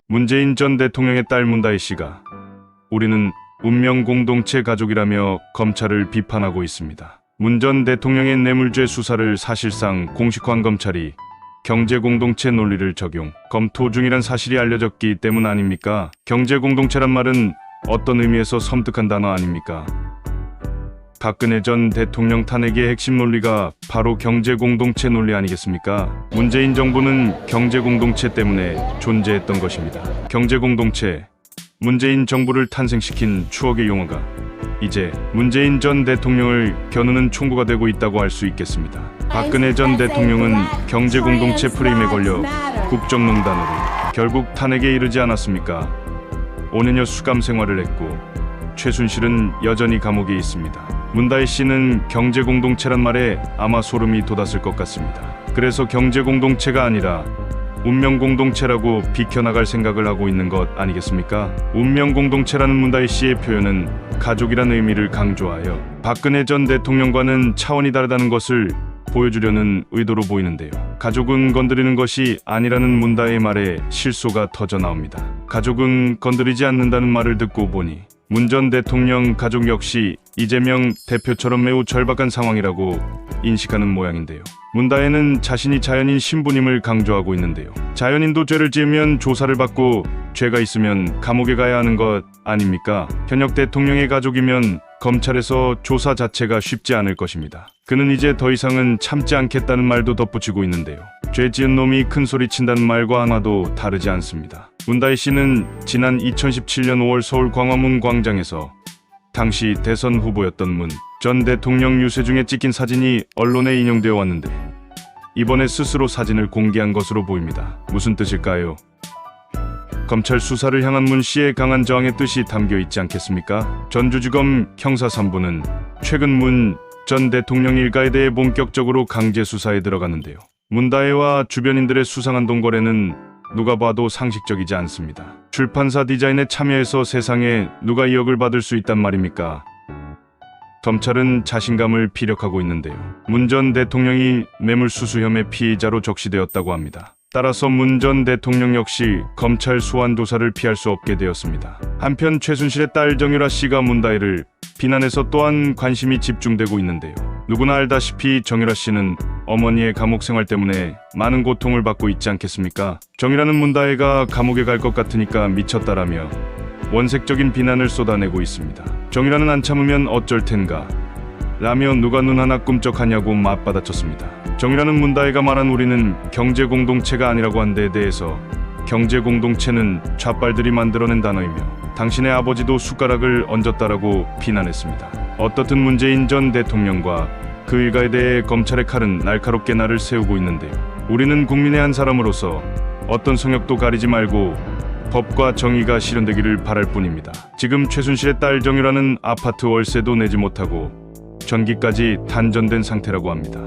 문재인 전 대통령의 딸 문다혜 씨가 우리는 운명 공동체 가족이라며 검찰을 비판하고 있습니다. 문 전 대통령의 뇌물죄 수사를 사실상 공식화한 검찰이 경제공동체 논리를 적용, 검토 중이란 사실이 알려졌기 때문 아닙니까? 경제공동체란 말은 어떤 의미에서 섬뜩한 단어 아닙니까? 박근혜 전 대통령 탄핵의 핵심 논리가 바로 경제공동체 논리 아니겠습니까? 문재인 정부는 경제공동체 때문에 존재했던 것입니다. 경제공동체, 문재인 정부를 탄생시킨 추억의 용어가 이제 문재인 전 대통령을 겨누는 총구가 되고 있다고 할 수 있겠습니다. 박근혜 전 대통령은 경제공동체 프레임에 걸려 국정농단으로 결국 탄핵에 이르지 않았습니까? 5년여 수감 생활을 했고 최순실은 여전히 감옥에 있습니다. 문다혜 씨는 경제공동체란 말에 아마 소름이 돋았을 것 같습니다. 그래서 경제공동체가 아니라 운명공동체라고 비켜나갈 생각을 하고 있는 것 아니겠습니까? 운명공동체라는 문다혜 씨의 표현은 가족이라는 의미를 강조하여 박근혜 전 대통령과는 차원이 다르다는 것을 보여주려는 의도로 보이는데요. 가족은 건드리는 것이 아니라는 문다혜의 말에 실소가 터져 나옵니다. 가족은 건드리지 않는다는 말을 듣고 보니 문 전 대통령 가족 역시 이재명 대표처럼 매우 절박한 상황이라고 인식하는 모양인데요. 문다혜는 자신이 자연인 신부님을 강조하고 있는데요. 자연인도 죄를 지으면 조사를 받고 죄가 있으면 감옥에 가야 하는 것 아닙니까? 현역 대통령의 가족이면 검찰에서 조사 자체가 쉽지 않을 것입니다. 그는 이제 더 이상은 참지 않겠다는 말도 덧붙이고 있는데요. 죄 지은 놈이 큰 소리 친다는 말과 하나도 다르지 않습니다. 문다혜 씨는 지난 2017년 5월 서울 광화문 광장에서 당시 대선 후보였던 문 전 대통령 유세 중에 찍힌 사진이 언론에 인용되어 왔는데 이번에 스스로 사진을 공개한 것으로 보입니다. 무슨 뜻일까요? 검찰 수사를 향한 문 씨의 강한 저항의 뜻이 담겨 있지 않겠습니까? 전주지검 형사 3부는 최근 문 전 대통령 일가에 대해 본격적으로 강제 수사에 들어갔는데요. 문다혜와 주변인들의 수상한 돈 거래는 누가 봐도 상식적이지 않습니다. 출판사 디자인에 참여해서 세상에 누가 2억을 받을 수 있단 말입니까? 검찰은 자신감을 피력하고 있는데요. 문 전 대통령이 뇌물수수 혐의 피의자로 적시되었다고 합니다. 따라서 문 전 대통령 역시 검찰 소환 조사를 피할 수 없게 되었습니다. 한편 최순실의 딸 정유라 씨가 문다혜를 비난해서 또한 관심이 집중되고 있는데요. 누구나 알다시피 정유라 씨는 어머니의 감옥 생활 때문에 많은 고통을 받고 있지 않겠습니까? 정유라는 문다혜가 감옥에 갈 것 같으니까 미쳤다라며 원색적인 비난을 쏟아내고 있습니다. 정유라는 안 참으면 어쩔 텐가 라며 누가 눈 하나 꿈쩍하냐고 맞받아쳤습니다. 정유라는 문다혜가 말한 우리는 경제공동체가 아니라고 한 데 대해서 경제공동체는 좌빨들이 만들어낸 단어이며 당신의 아버지도 숟가락을 얹었다라고 비난했습니다. 어떻든 문재인 전 대통령과 그 일가에 대해 검찰의 칼은 날카롭게 나를 세우고 있는데요. 우리는 국민의 한 사람으로서 어떤 성역도 가리지 말고 법과 정의가 실현되기를 바랄 뿐입니다. 지금 최순실의 딸 정유라는 아파트 월세도 내지 못하고 전기까지 단전된 상태라고 합니다.